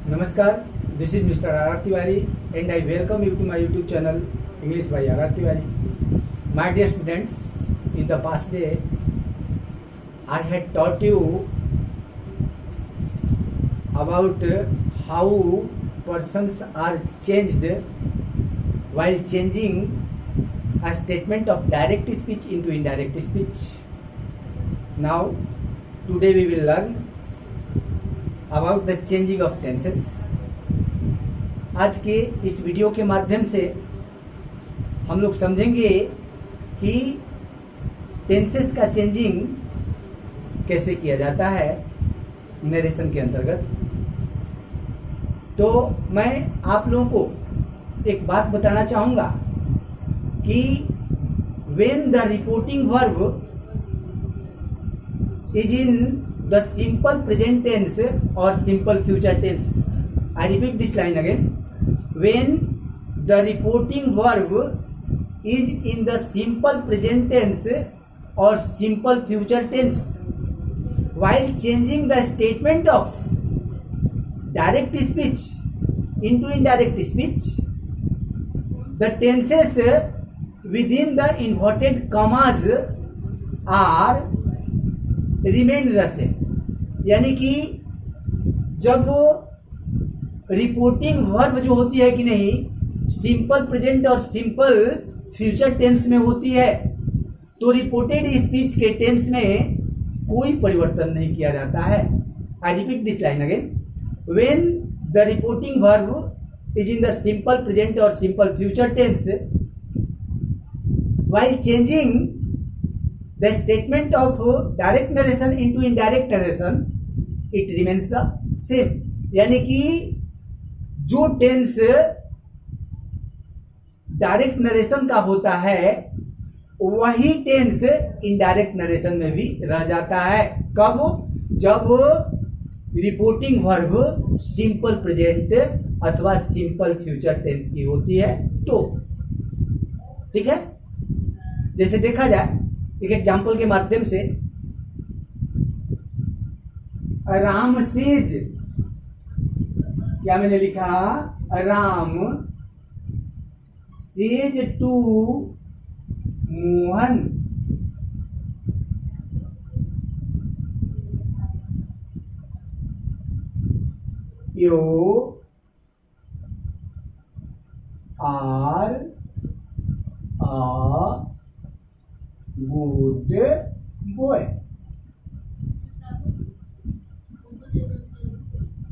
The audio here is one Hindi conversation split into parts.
Namaskar, this is Mr. R.R. Tiwari and I welcome you to my YouTube channel English by R.R. Tiwari. My dear students, in the past day I had taught you about how persons are changed while changing a statement of direct speech into indirect speech. Now, today we will learn about the changing of tenses. आज के इस वीडियो के माध्यम से हम लोग समझेंगे कि टेंसेस का चेंजिंग कैसे किया जाता है नरेशन के अंतर्गत। तो मैं आप लोगों को एक बात बताना चाहूँगा कि when the reporting verb is in the simple present tense or simple future tense. I repeat this line again. When the reporting verb is in the simple present tense or simple future tense, while changing the statement of direct speech into indirect speech, the tenses within the inverted commas are remain the same. यानी कि जब रिपोर्टिंग वर्ब जो होती है कि नहीं सिंपल प्रेजेंट और सिंपल फ्यूचर टेंस में होती है तो रिपोर्टेड स्पीच के टेंस में कोई परिवर्तन नहीं किया जाता है। I repeat this line again. When the reporting verb is in the simple present और simple future tense while changing the statement of direct narration into indirect narration it remains the same. यानी कि जो टेंस डायरेक्ट नरेशन का होता है वही टेंस इनडायरेक्ट नरेशन में भी रह जाता है। कब? जब रिपोर्टिंग वर्ब सिंपल प्रेजेंट अथवा सिंपल फ्यूचर टेंस की होती है तो। ठीक है, जैसे देखा जाए एक एग्जाम्पल के माध्यम से, राम सेज, क्या मैंने लिखा? Ram says to Mohan you are a good boy.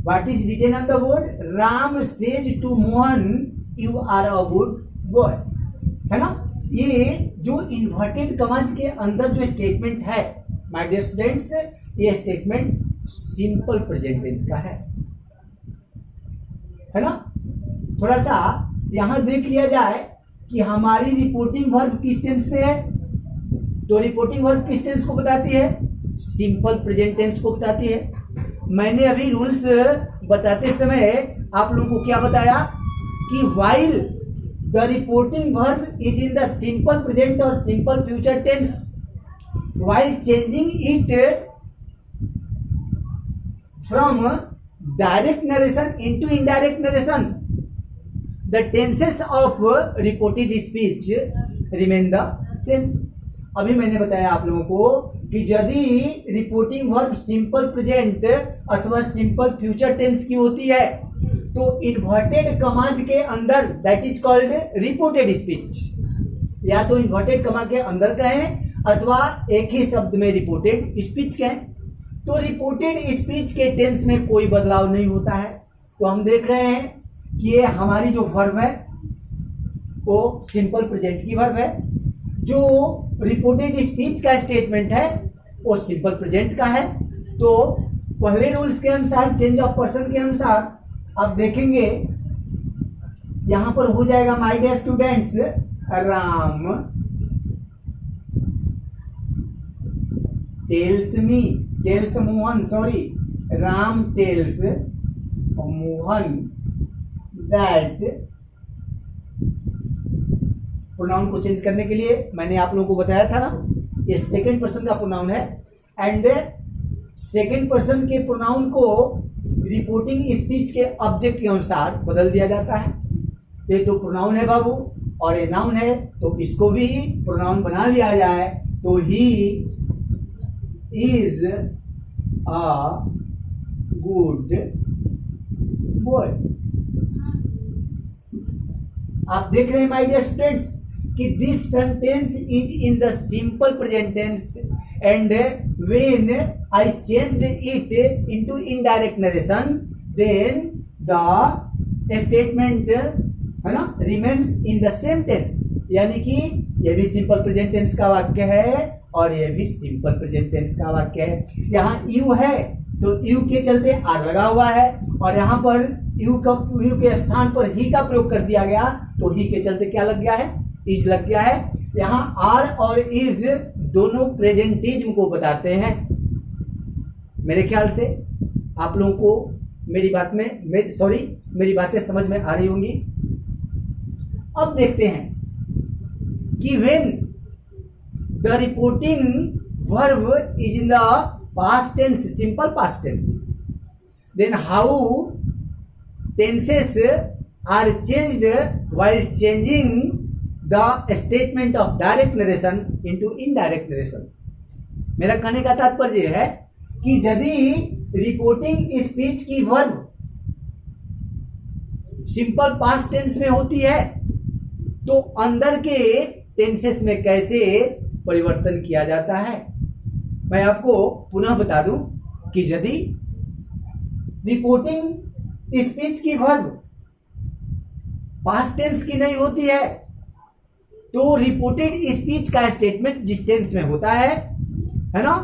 What is written on the board? Ram says to Mohan, you are a good boy. है ना? ये जो इन्वर्टेड कमाज के अंदर जो स्टेटमेंट है माय डियर स्टूडेंट्स, ये स्टेटमेंट सिंपल प्रेजेंट टेंस का है ना? थोड़ा सा यहां देख लिया जाए कि हमारी रिपोर्टिंग वर्ब किस टेंस में है। तो रिपोर्टिंग वर्ब किस टेंस को बताती है? सिंपल प्रेजेंट टेंस को बताती है। मैंने अभी रूल्स बताते समय आप लोगों को क्या बताया कि while the reporting verb is in the simple present और simple future tense while changing it from direct narration into indirect narration the tenses of reported speech remain the same. अभी मैंने बताया आप लोगों को कि यदि रिपोर्टिंग वर्ब सिंपल प्रेजेंट अथवा सिंपल फ्यूचर टेंस की होती है तो इन्वर्टेड कमाज के अंदर that is called reported speech. या तो इन्वर्टेड कमा के अंदर कहें अथवा एक ही शब्द में रिपोर्टेड स्पीच कहें। तो रिपोर्टेड स्पीच के टेंस में कोई बदलाव नहीं होता है। तो हम देख रहे हैं कि ये हमारी जो वर्ब है वो सिंपल प्रेजेंट की वर्ब है, जो रिपोर्टेड स्पीच का स्टेटमेंट है वो सिंपल प्रेजेंट का है। तो पहले रूल्स के अनुसार चेंज ऑफ पर्सन के अनुसार आप देखेंगे यहां पर हो जाएगा my dear students, Ram tells me, tells Mohan, sorry, Ram tells Mohan that. Pronoun को चेंज करने के लिए मैंने आप लोगों को बताया था ना, ये सेकंड पर्सन का प्रोनाउन है एंड सेकंड पर्सन के प्रोनाउन को रिपोर्टिंग स्पीच के ऑब्जेक्ट के अनुसार बदल दिया जाता है। ये तो प्रोनाउन है बाबू और ये नाउन है, तो इसको भी प्रोनाउन बना लिया जाए तो ही इज अ गुड बॉय। आप देख रहे हैं माय डियर स्टूडेंट्स कि this sentence is in the simple present tense and when I changed it into indirect narration then the statement है ना remains in the same tense. यानी कि ये भी सिंपल प्रेजेंट टेंस का वाक्य है और ये भी सिंपल प्रेजेंट टेंस का वाक्य है। यहाँ यू है तो यू के चलते आर लगा हुआ है और यहाँ पर यू के स्थान पर ही का प्रयोग कर दिया गया तो ही के चलते क्या लग गया है, इज लग गया है। यहाँ आर और इज दोनों प्रेजेंटिज्म को बताते हैं। मेरे ख्याल से आप लोगों को मेरी बातें समझ में आ रही होंगी। अब देखते हैं कि when the reporting verb is in the past tense, simple past tense, then how tenses are changed while changing the statement of direct narration into indirect narration। मेरा कहने का तात्पर्य है कि यदि रिपोर्टिंग स्पीच की वर्ब सिंपल पास्ट टेंस में होती है तो अंदर के टेंसेस में कैसे परिवर्तन किया जाता है। मैं आपको पुनः बता दूं कि यदि रिपोर्टिंग स्पीच की वर्ब पास्ट टेंस की नहीं होती है तो रिपोर्टेड स्पीच का स्टेटमेंट जिस टेंस में होता है ना,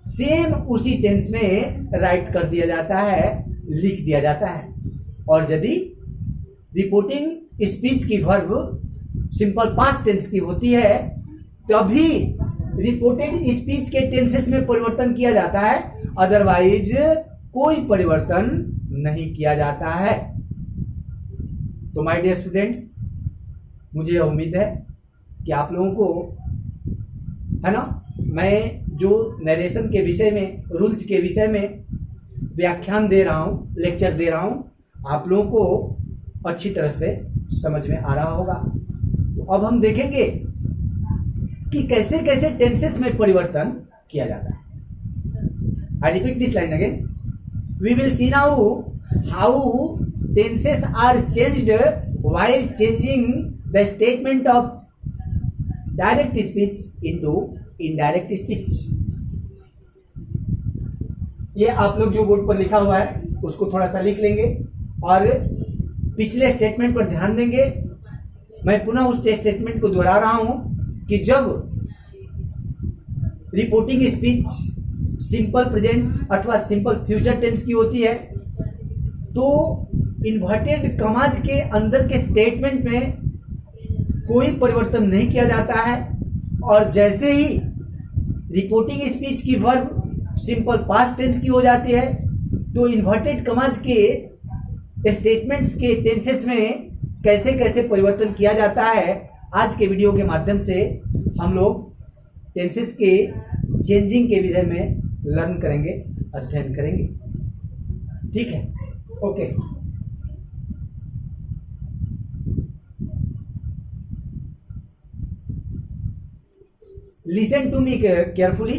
सेम उसी टेंस में राइट कर दिया जाता है, लिख दिया जाता है। और यदि रिपोर्टिंग स्पीच की वर्ब सिंपल पास्ट टेंस की होती है तभी रिपोर्टेड स्पीच के टेंसेस में परिवर्तन किया जाता है, अदरवाइज कोई परिवर्तन नहीं किया जाता है। तो माय डियर स्टूडेंट्स, मुझे उम्मीद है कि आप लोगों को है ना, मैं जो नरेशन के विषय में, रूल्स के विषय में व्याख्यान दे रहा हूँ, लेक्चर दे रहा हूँ, आप लोगों को अच्छी तरह से समझ में आ रहा होगा। तो अब हम देखेंगे कि कैसे कैसे टेंसेस में परिवर्तन किया जाता है। I repeat this line again, we will see now how tenses are changed while changing the statement of direct speech into indirect speech. ये आप लोग जो बोर्ड पर लिखा हुआ है उसको थोड़ा सा लिख लेंगे और पिछले स्टेटमेंट पर ध्यान देंगे। मैं पुनः उस स्टेटमेंट को दोहरा रहा हूं कि जब रिपोर्टिंग स्पीच सिंपल प्रेजेंट अथवा सिंपल फ्यूचर टेंस की होती है तो इन्वर्टेड कमाज के अंदर के स्टेटमेंट में कोई परिवर्तन नहीं किया जाता है, और जैसे ही रिपोर्टिंग स्पीच की वर्ब सिंपल पास्ट टेंस की हो जाती है तो इन्वर्टेड कमाज के स्टेटमेंट्स के टेंसेस में कैसे कैसे परिवर्तन किया जाता है, आज के वीडियो के माध्यम से हम लोग टेंसेस के चेंजिंग के विषय में लर्न करेंगे, अध्ययन करेंगे। ठीक है, okay. Listen to me carefully,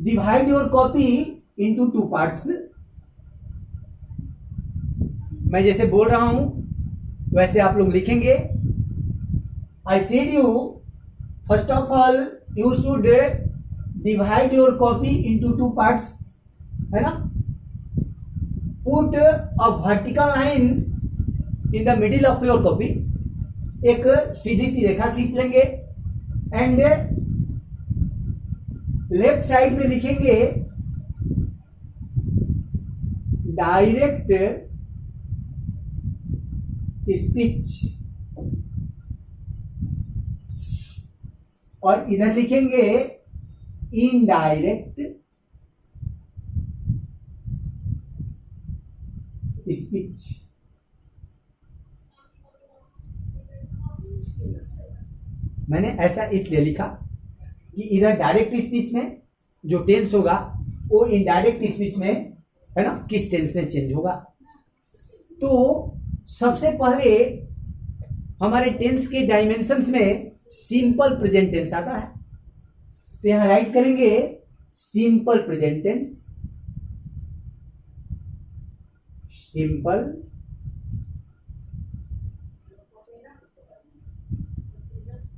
divide your copy into 2 parts. मैं जैसे बोल रहा हूं वैसे आप लोग लिखेंगे। I said you, first of all, you should divide your copy into 2 parts, है ना? Put a vertical line in the middle of your copy. एक सीधी सी रेखा खींच लेंगे एंड लेफ्ट साइड में लिखेंगे डायरेक्ट स्पीच और इधर लिखेंगे इनडायरेक्ट स्पीच। मैंने ऐसा इसलिए लिखा कि इधर डायरेक्ट स्पीच में जो टेंस होगा वो इनडायरेक्ट स्पीच में है ना, किस टेंस में चेंज होगा। तो सबसे पहले हमारे टेंस के डायमेंशंस में सिंपल प्रेजेंट टेंस आता है, तो यहां राइट करेंगे simple present tense, simple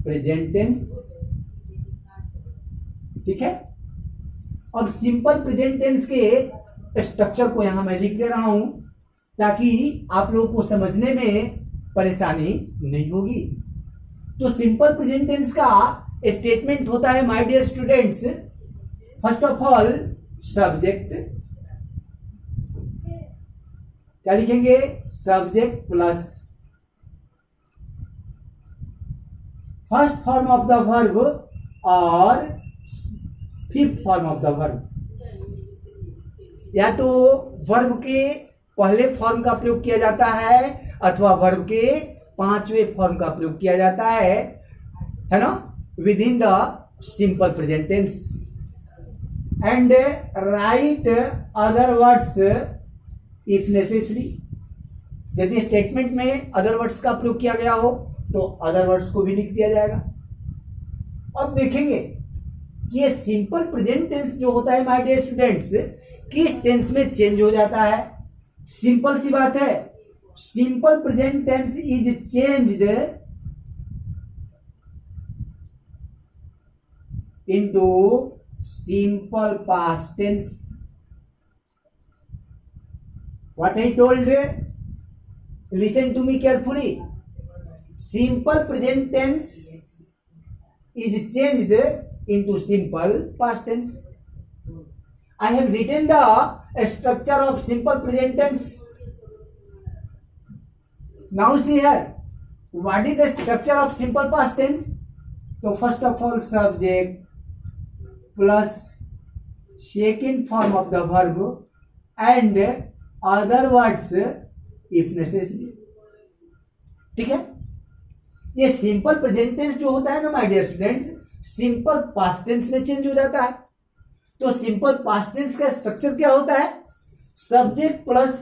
present tense, ठीक है। अब सिंपल प्रेजेंट टेंस के स्ट्रक्चर को यहां मैं लिख दे रहा हूं ताकि आप लोगों को समझने में परेशानी नहीं होगी। तो सिंपल प्रेजेंट टेंस का स्टेटमेंट होता है my dear students, first of all subject, क्या लिखेंगे, subject plus first form of the verb और fifth form of the verb, या तो वर्ब के पहले फॉर्म का प्रयोग किया जाता है अथवा वर्ब के पांचवें फॉर्म का प्रयोग किया जाता है ना, within the simple present tense, and write other words if necessary. यदि स्टेटमेंट में अदर वर्ड्स का प्रयोग किया गया हो तो अदर वर्ड्स को भी लिख दिया जाएगा। अब देखेंगे कि ये सिंपल प्रेजेंट टेंस जो होता है माय डियर स्टूडेंट्स किस टेंस में चेंज हो जाता है। सिंपल सी बात है, simple present tense is changed into simple past tense. What I told, listen to me carefully, simple present tense is changed into simple past tense. I have written the structure of simple present tense. Now see here, what is the structure of simple past tense? So first of all subject plus second form of the verb and other words if necessary. ठीक है, ये सिंपल प्रेजेंट टेंस जो होता है ना my dear students, simple past tense में चेंज हो जाता है। तो सिंपल पास्ट टेंस का स्ट्रक्चर क्या होता है, subject plus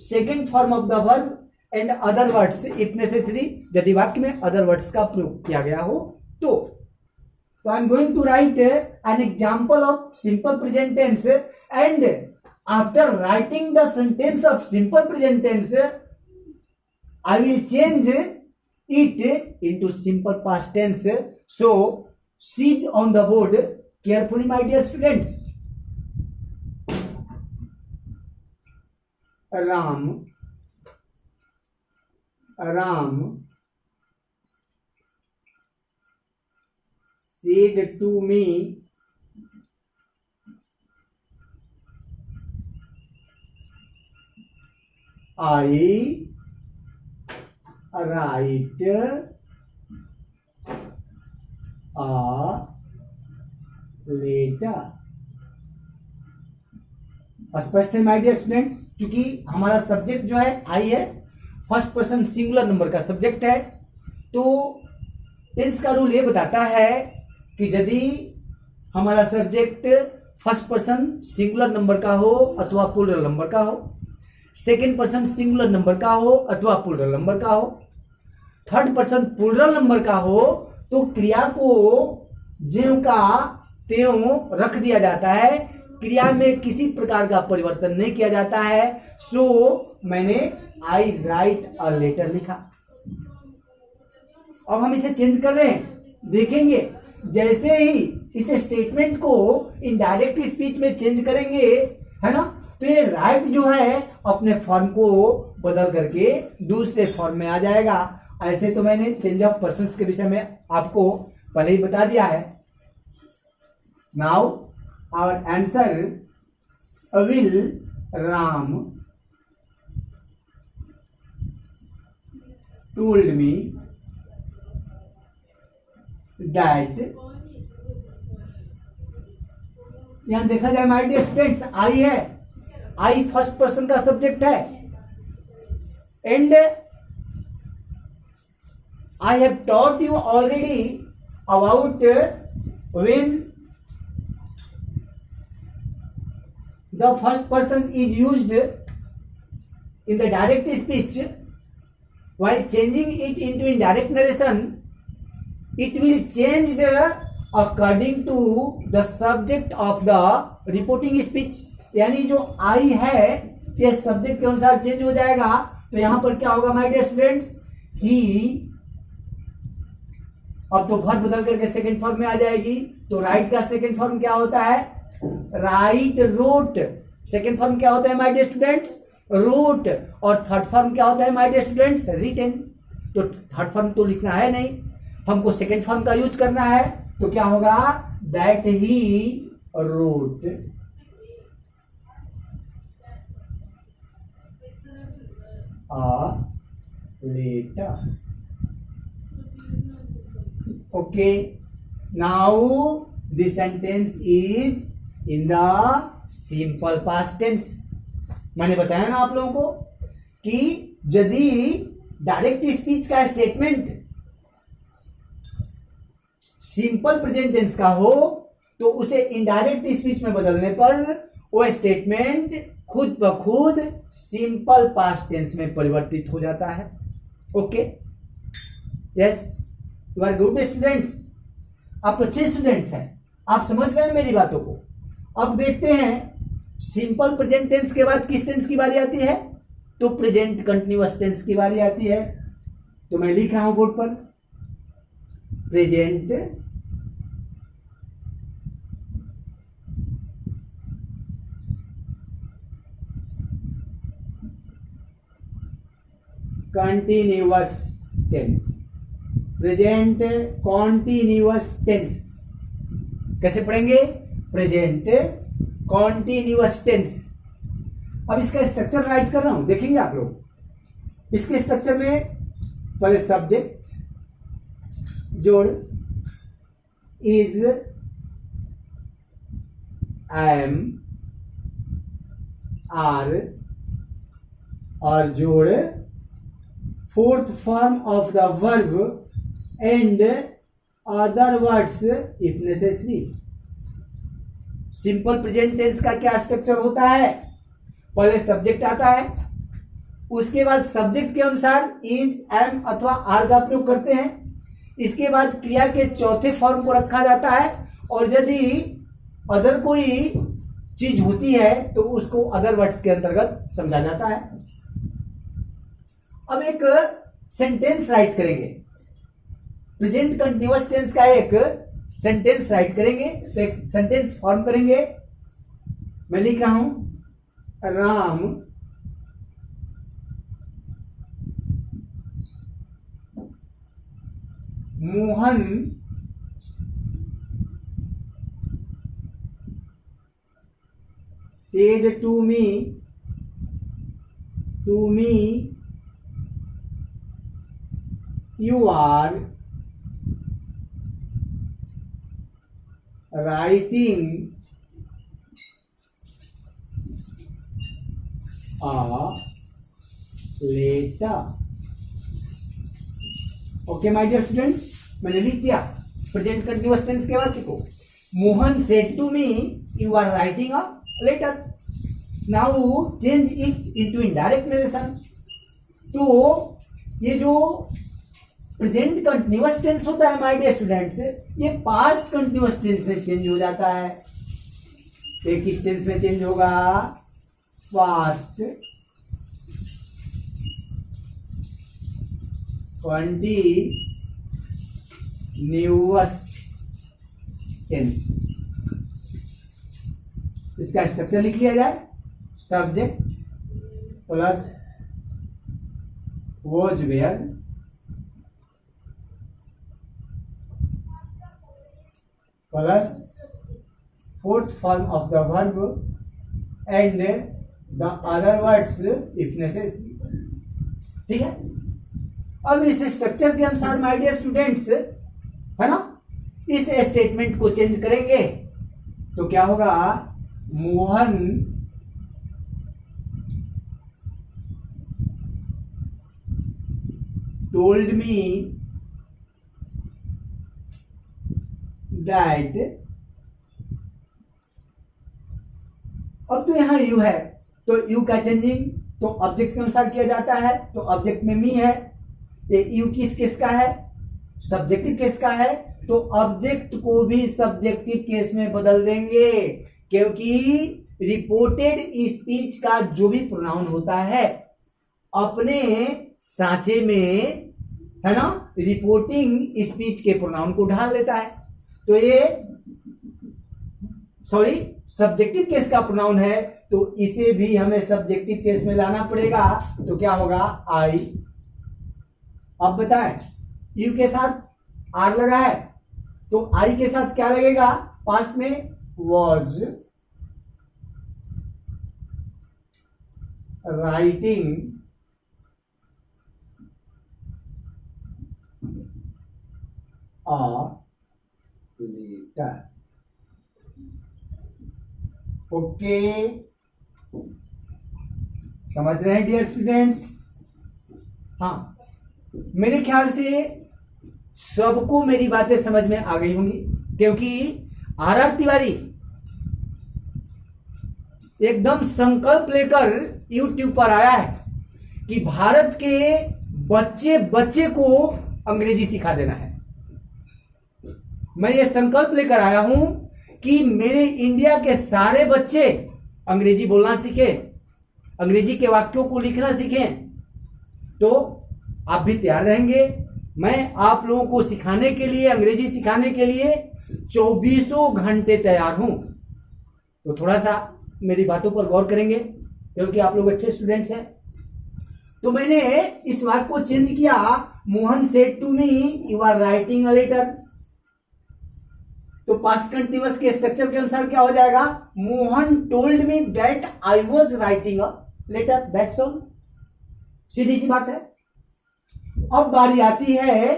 second form of the verb and other words if necessary, यदि वाक्य में अदर वर्ड्स का प्रयोग किया गया हो तो I am going to write an example of simple present tense and after writing the sentence of simple present tense I will change it into simple past tense. So see on the board carefully my dear students. Ram said to me I write a letter. स्पष्ट है माय डियर स्टूडेंट्स, क्योंकि हमारा सब्जेक्ट जो है आई है, फर्स्ट पर्सन सिंगुलर नंबर का सब्जेक्ट है। तो टेंस का रूल ये बताता है कि यदि हमारा subject first person singular number का हो अथवा प्लूरल नंबर का हो, सेकंड पर्सन सिंगुलर नंबर का हो अथवा प्लूरल नंबर का हो, थर्ड पर्सन प्लूरल नंबर का हो, तो क्रिया को ज्यों का त्यों रख दिया जाता है, क्रिया में किसी प्रकार का परिवर्तन नहीं किया जाता है। सो मैंने आई राइट अ लेटर लिखा। अब हम इसे चेंज कर रहे हैं, देखेंगे जैसे ही इस स्टेटमेंट को इनडायरेक्ट स्पीच में चेंज करेंगे, है ना, तो ये राइट जो है अपने फॉर्म को बदल करके दूसरे फॉर्म में आ जाएगा। ऐसे तो मैंने चेंज ऑफ पर्सन्स के विषय में आपको पहले ही बता दिया है। Now our answer will Ram told me that, यहां देखा जाए माय डियर स्टूडेंट्स, आई है, आई फर्स्ट पर्सन का सब्जेक्ट है and I have taught you already about when the first person is used in the direct speech, while changing it into indirect narration, it will change according to the subject of the reporting speech. यानी जो आई है ये सब्जेक्ट के अनुसार चेंज हो जाएगा. तो यहां पर क्या होगा माय डियर स्टूडेंट्स, ही, अब तो वर्ब बदल करके सेकंड फॉर्म में आ जाएगी. तो राइट का सेकंड फॉर्म क्या होता है, राइट. रोट सेकंड फॉर्म क्या होता है माय डियर स्टूडेंट्स, रोट. और थर्ड फॉर्म क्या होता है माय डियर स्टूडेंट्स, रिटन. तो थर्ड फॉर्म तो लिखना है नहीं, हमको सेकंड फॉर्म का यूज करना है. तो क्या होगा, that he wrote. Letter. Okay, now the sentence is in the simple past tense. मैंने बताया ना आप लोगों को कि यदि डायरेक्ट स्पीच का स्टेटमेंट सिंपल प्रेजेंट टेंस का हो तो उसे इनडायरेक्ट स्पीच में बदलने पर वो स्टेटमेंट खुद ब खुद सिंपल पास्ट टेंस में परिवर्तित हो जाता है. Okay, yes, you are good students. आप अच्छे स्टूडेंट्स हैं, आप समझ गए मेरी बातों को. अब देखते हैं सिंपल प्रेजेंट टेंस के बाद किस टेंस की बारी आती है, तो प्रेजेंट कंटिन्यूअस टेंस की बारी आती है. तो मैं लिख रहा हूं बोर्ड पर, present continuous tense. Present continuous tense कैसे पढ़ेंगे, प्रेजेंट कॉन्टिन्यूअस टेंस. अब इसका स्ट्रक्चर राइट कर रहा हूं, देखेंगे आप लोग. इसके स्ट्रक्चर में पहले सब्जेक्ट जोड़ इज, एम, आर और जोड़ fourth form of the verb and other words if necessary. Simple present tense का क्या स्ट्रक्चर होता है, पहले सब्जेक्ट आता है, उसके बाद सब्जेक्ट के अनुसार इज, एम अथवा आर का प्रयोग करते हैं. इसके बाद क्रिया के चौथे फॉर्म को रखा जाता है और यदि अदर कोई चीज होती है तो उसको अदर वर्ड्स के अंतर्गत समझा जाता है. अब एक सेंटेंस राइट करेंगे, प्रेजेंट कंटिन्यूअस टेंस का एक सेंटेंस राइट करेंगे. तो एक सेंटेंस फॉर्म करेंगे. मैं लिख रहा हूं, Ram Mohan said to me you are writing a letter. Okay my dear students, मैंने लिख दिया प्रेजेंट कंटिन्यूअस टेंस के वाक्य को. Mohan said to me you are writing a letter. Now change it into indirect narration. तो ये जो प्रेजेंट कंटिन्यूअस टेंस होता है माय डियर स्टूडेंट्स, ये पास्ट कंटिन्यूअस टेंस में चेंज हो जाता है. तो किस टेंस में चेंज होगा, पास्ट कंटिन्यूअस टेंस. इसका स्ट्रक्चर लिख लिया जाए, subject plus was were plus fourth form of the verb and the other words if necessary. ठीक है. अब इस स्ट्रक्चर के अनुसार माय डियर स्टूडेंट्स, है ना, इस स्टेटमेंट को चेंज करेंगे तो क्या होगा, मोहन टोल्ड मी दैट अब तो यहाँ यू है, तो यू का चेंजिंग तो ऑब्जेक्ट के अनुसार किया जाता है, तो ऑब्जेक्ट में मी है, ये यू किस केस का है, सब्जेक्टिव केस का है, तो ऑब्जेक्ट को भी सब्जेक्टिव केस में बदल देंगे, क्योंकि रिपोर्टेड स्पीच का जो भी प्रोनाउन होता है अपने सांचे में, है ना, रिपोर्टिंग स्पीच के प्रोनाउन को ढाल लेता है। तो ये सॉरी सब्जेक्टिव केस का प्रोनाउन है, तो इसे भी हमें सब्जेक्टिव केस में लाना पड़ेगा। तो क्या होगा, आई। अब बताएं, यू के साथ आर लगा है, तो आई के साथ क्या लगेगा, पास्ट में was writing a letter. Okay, समझ रहे हैं डियर स्टूडेंट्स? हाँ, मेरे ख्याल से सबको मेरी बातें समझ में आ गई होंगी, क्योंकि आर तिवारी एकदम संकल्प लेकर यूट्यूब पर आया है कि भारत के बच्चे बच्चे को अंग्रेजी सिखा देना है। मैं ये संकल्प लेकर आया हूं कि मेरे इंडिया के सारे बच्चे अंग्रेजी बोलना सीखें, अंग्रेजी के वाक्यों को लिखना सीखें। तो आप भी तैयार रहेंगे? मैं आप लोगों को सिखाने के लिए, अंग्रेजी सिखाने के लिए 24 घंटे तैयार हूं। तो थोड़ा सा मेरी बातों पर गौर करेंगे, क्योंकि आप लोग अच्छे स्टूडेंट्स हैं। तो मैंने इस वाक्य को चेंज किया, Mohan said to me you are writing a letter. तो पास्ट कंटीन्यूअस के स्ट्रक्चर के अनुसार क्या हो जाएगा, Mohan told me that I was writing a letter, that's all. सीधी सी बात है। अब बारी आती है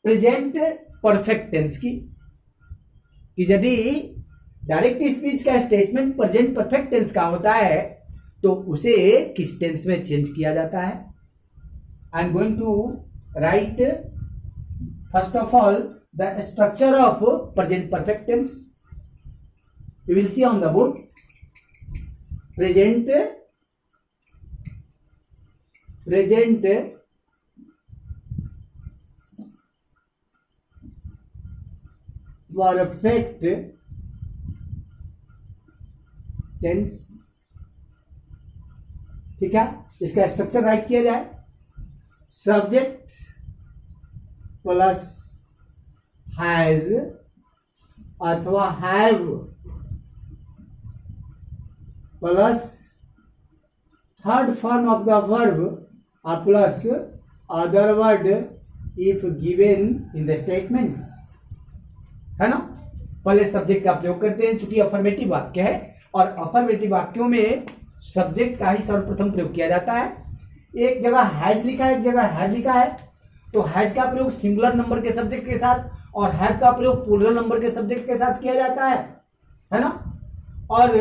प्रेजेंट परफेक्ट टेंस की, कि यदि डायरेक्ट स्पीच का स्टेटमेंट प्रेजेंट परफेक्ट टेंस का होता है तो उसे किस टेंस में चेंज किया जाता है। I am going to write first of all the structure of present perfect tense. You will see on the board. Present perfect tense, ठीक है। इसका स्ट्रक्चर राइट किया जाए, सब्जेक्ट प्लस हैज अथवा have plus third form of the verb plus other word if given in the statement, है ना। पहले सब्जेक्ट का प्रयोग करते हैं, चूंकि अफर्मेटिव वाक्य है और अफर्मेटिव वाक्यों में सब्जेक्ट का ही सर्वप्रथम प्रयोग किया जाता है। एक जगह हैज लिखा है, एक जगह हैव लिखा है, तो हैज का प्रयोग सिंगुलर नंबर के सब्जेक्ट के साथ और हैव का प्रयोग प्लूरल नंबर के सब्जेक्ट के साथ किया जाता है ना। और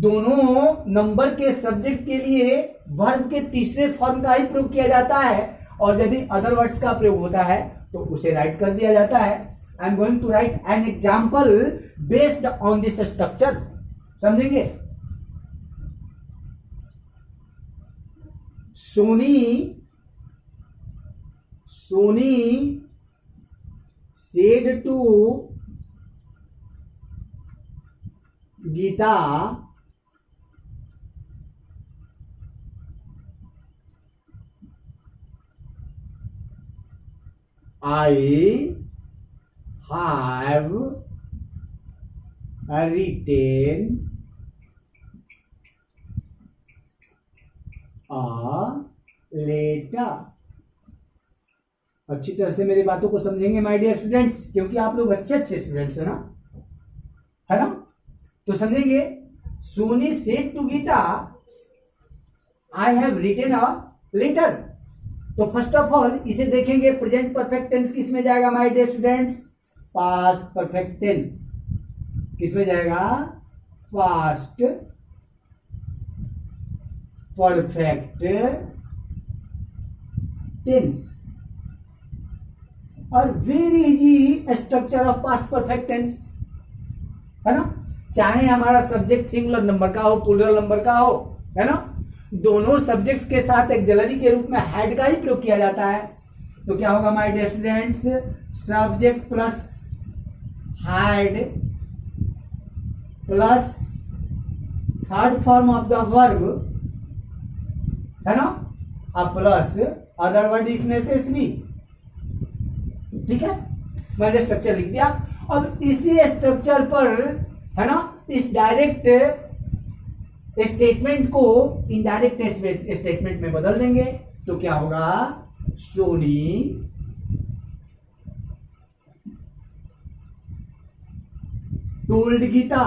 दोनों नंबर के सब्जेक्ट के लिए वर्ब के तीसरे फॉर्म का ही प्रयोग किया जाता है, और यदि अदर वर्ड्स का प्रयोग होता है तो उसे राइट कर दिया जाता है। I am going to write an example based on this structure, समझेंगे। Soni said to Geeta I have written a letter। अच्छी तरह से मेरी बातों को समझेंगे माय डियर स्टूडेंट्स, क्योंकि आप लोग अच्छे स्टूडेंट्स है ना। तो समझेंगे, Soni said to Gita I have written a letter. तो फर्स्ट ऑफ ऑल इसे देखेंगे, प्रेजेंट परफेक्ट टेंस किस में जाएगा my dear students, past perfect tense किस में जाएगा, पास्ट परफेक्ट टेंस। और very easy structure of past perfect tense, है ना। चाहे हमारा सब्जेक्ट सिंगुलर नंबर का हो, प्लूरल नंबर का हो, है ना, दोनों सब्जेक्ट्स के साथ एक्सिलरी के रूप में हैड का ही प्रयोग किया जाता है। तो क्या होगा my dear students, subject plus had plus third form of the verb, है ना, अब plus other word if necessary. ठीक है, मैंने स्ट्रक्चर लिख दिया। अब इसी स्ट्रक्चर पर, है ना, इस डायरेक्ट स्टेटमेंट को इनडायरेक्ट स्टेटमेंट में बदल देंगे। तो क्या होगा, सोनी टोल्ड गीता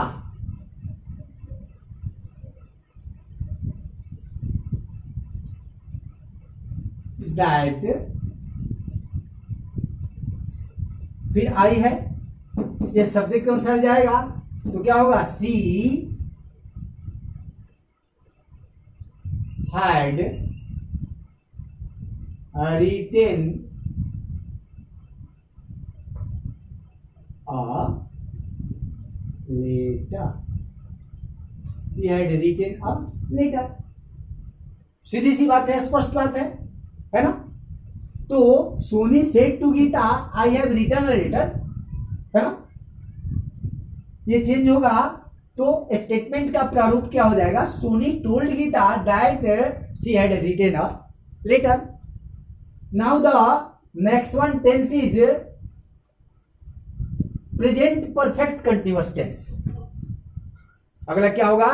दैट, फिर आई है, ये सब्जेक्ट के अनुसार जाएगा। तो क्या होगा, she had written a letter, she had written a letter. सीधी सी बात है, स्पष्ट बात है ना। तो Soni said to Gita I have written a letter, है ना, ये चेंज होगा। तो स्टेटमेंट का प्रारूप क्या हो जाएगा, Soni told Gita that she had written a letter. Now the next one tense is present perfect continuous tense. अगला क्या होगा,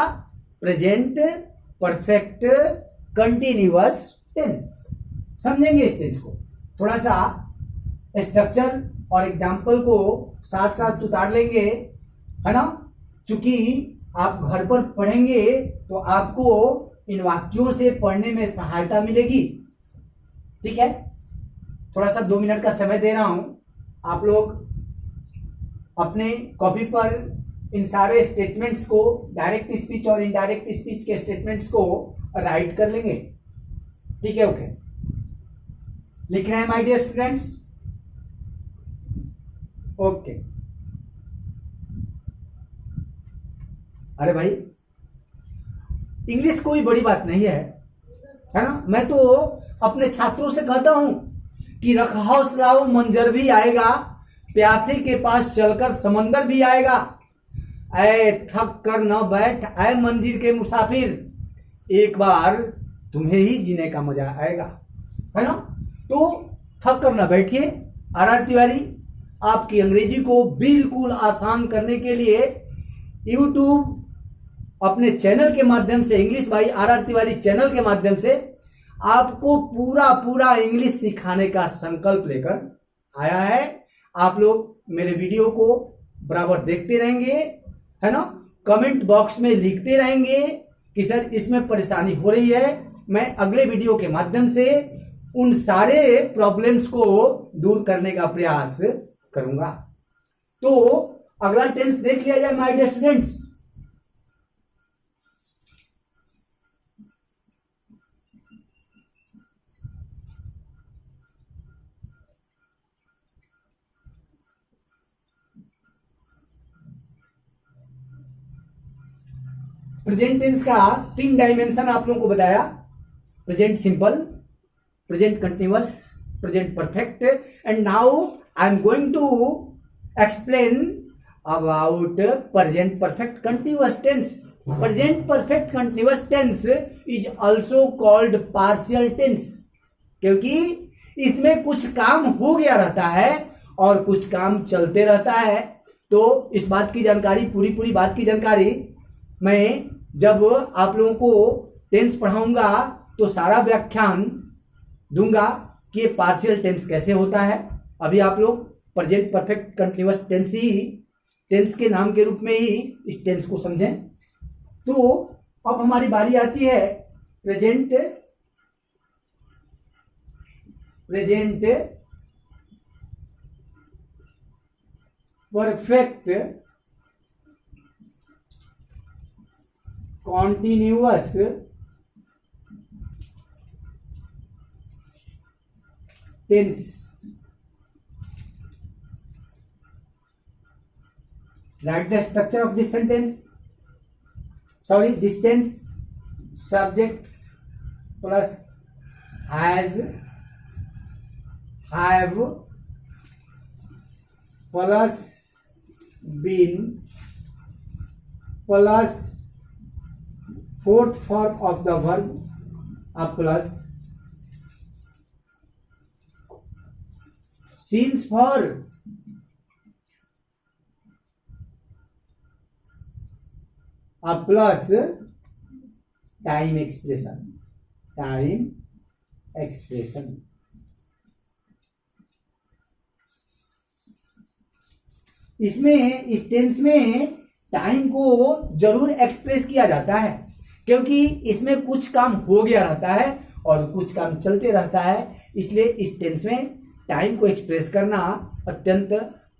प्रेजेंट परफेक्ट कंटिन्यूअस टेंस। समझेंगे इस टेंस को, थोड़ा सा स्ट्रक्चर और एग्जाम्पल को साथ साथ उतार लेंगे, है ना, चूंकि आप घर पर पढ़ेंगे तो आपको इन वाक्यों से पढ़ने में सहायता मिलेगी। ठीक है, थोड़ा सा 2 मिनट का समय दे रहा हूं, आप लोग अपने कॉपी पर इन सारे स्टेटमेंट्स को, डायरेक्ट स्पीच और इनडायरेक्ट स्पीच के स्टेटमेंट्स को राइट कर लेंगे। ठीक है, ओके, लिख रहे हैं माय डियर स्टूडेंट्स, ओके। अरे भाई, इंग्लिश कोई बड़ी बात नहीं है ना। मैं तो अपने छात्रों से कहता हूं कि रख हौसलाओ मंजर भी आएगा, प्यासे के पास चलकर समंदर भी आएगा, ऐ थक कर न बैठ ऐ मंजिल के मुसाफिर, एक बार तुम्हें ही जीने का मजा आएगा, है ना। तो थक कर न बैठिए। आर तिवारी आपकी अंग्रेजी को बिल्कुल आसान करने के लिए यूट्यूब अपने चैनल के माध्यम से, English by R Tiwari channel के माध्यम से आपको पूरा पूरा इंग्लिश सिखाने का संकल्प लेकर आया है। आप लोग मेरे वीडियो को बराबर देखते रहेंगे, है ना, कमेंट बॉक्स में लिखते रहेंगे कि सर इसमें परेशानी हो रही है। मैं अगले वीडियो के माध्यम से उन सारे प्रॉब्लम्स को दूर करने का प्रयास करूंगा। तो अगला टेंस देख लिया जाए my dear students. Present tense का 3 डायमेंशन आप लोगों को बताया, present simple, present continuous, present perfect. And now I am going to explain about present perfect continuous tense. Present perfect continuous tense is also called partial tense, क्योंकि इसमें कुछ काम हो गया रहता है और कुछ काम चलते रहता है। तो इस बात की जानकारी, पूरी बात की जानकारी मैं जब आप लोगों को टेंस पढ़ाऊंगा तो सारा व्याख्यान दूंगा कि ये पार्शियल टेंस कैसे होता है। अभी आप लोग प्रेजेंट परफेक्ट कंटिन्यूअस टेंस ही, टेंस के नाम के रूप में ही इस टेंस को समझें। तो अब हमारी बारी आती है present perfect continuous tense. Write the structure of this sentence. Sorry, this tense. Subject plus has, have plus been plus fourth form of the verb plus since for plus time expression. Time expression. इसमें इस टेंस में टाइम को जरूर एक्सप्रेस किया जाता है, क्योंकि इसमें कुछ काम हो गया रहता है और कुछ काम चलते रहता है, इसलिए इस टेंस में टाइम को एक्सप्रेस करना अत्यंत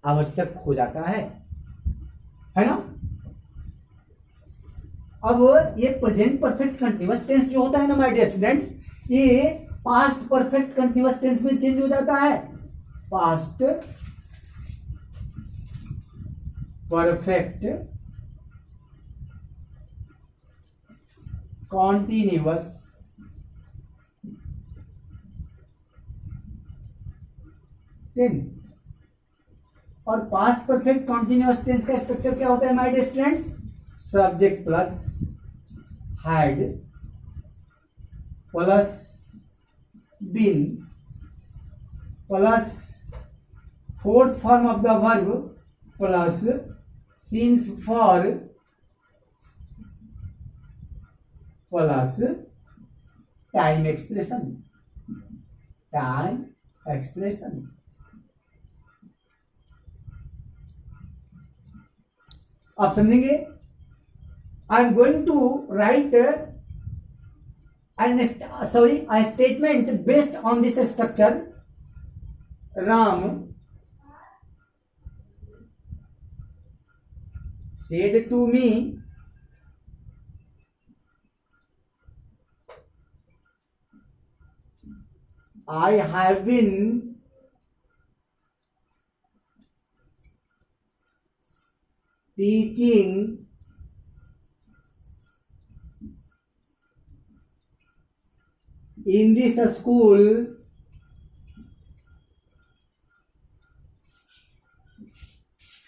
आवश्यक हो जाता है ना। अब ये प्रेजेंट परफेक्ट कंटीन्यूअस टेंस जो होता है ना माय डियर स्टूडेंट्स, ये पास्ट परफेक्ट कंटीन्यूअस टेंस में चेंज हो जाता है। Past perfect continuous tense. और पास्ट परफेक्ट कॉन्टिन्यूअस टेंस का स्ट्रक्चर क्या होता है my dear students? Subject plus had plus been plus fourth form of the verb plus since for plus time expression. Time expression. आप समझेंगे? I am going to write a statement based on this structure. Ram said to me, I have been teaching in this school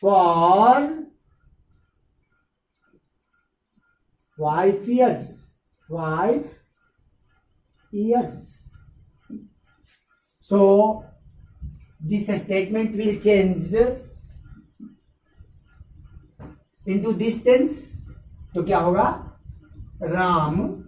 for 5 years. 5 years. So this statement will change into this tense. तो क्या होगा? राम